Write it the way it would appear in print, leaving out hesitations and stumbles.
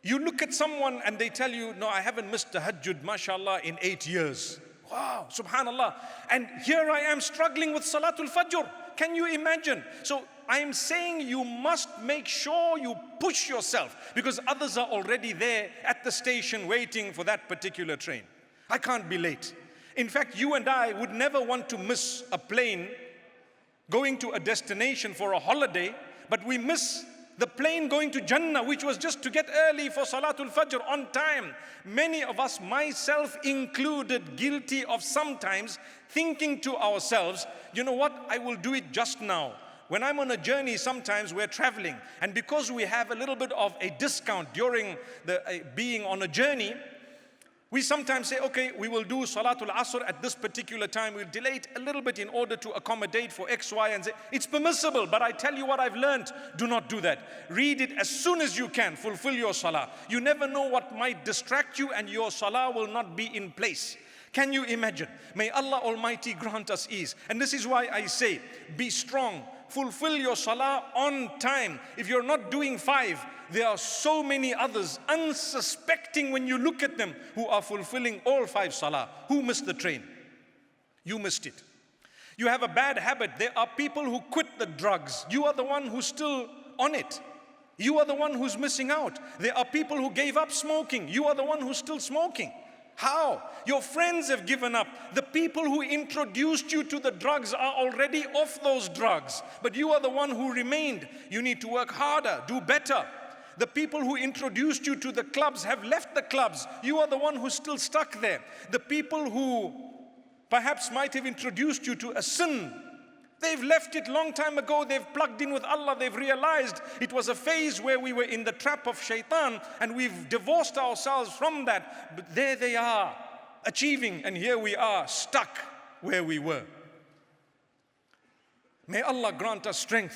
You look at someone and they tell you, no, I haven't missed tahajjud, mashallah, in 8 years. Wow, subhanallah. And here I am struggling with Salatul Fajr. Can you imagine? So I am saying you must make sure you push yourself, because others are already there at the station waiting for that particular train. I can't be late. In fact, you and I would never want to miss a plane going to a destination for a holiday, but we miss the plane going to Jannah, which was just to get early for Salatul Fajr on time. Many of us, myself included, guilty of sometimes thinking to ourselves, you know what, I will do it just now. When I'm on a journey, sometimes we're traveling, and because we have a little bit of a discount during the being on a journey, we sometimes say, okay, we will do Salatul Asr at this particular time. We'll delay it a little bit in order to accommodate for X, Y, and Z. It's permissible, but I tell you what I've learned, do not do that. Read it as soon as you can. Fulfill your Salah. You never know what might distract you, and your Salah will not be in place. Can you imagine? May Allah Almighty grant us ease. And this is why I say, be strong. Fulfill your Salah on time. If you're not doing 5, there are so many others, unsuspecting when you look at them, who are fulfilling all 5 Salah. Who missed the train? You missed it. You have a bad habit. There are people who quit the drugs. You are the one who's still on it. You are the one who's missing out. There are people who gave up smoking. You are the one who's still smoking. How? Your friends have given up. The people who introduced you to the drugs are already off those drugs, but you are the one who remained. You need to work harder, do better. The people who introduced you to the clubs have left the clubs. You are the one who's still stuck there. The people who perhaps might have introduced you to a sin, they've left it long time ago. They've plugged in with Allah. They've realized it was a phase where we were in the trap of shaitan, and we've divorced ourselves from that. But there they are, achieving, and here we are, stuck where we were. May Allah grant us strength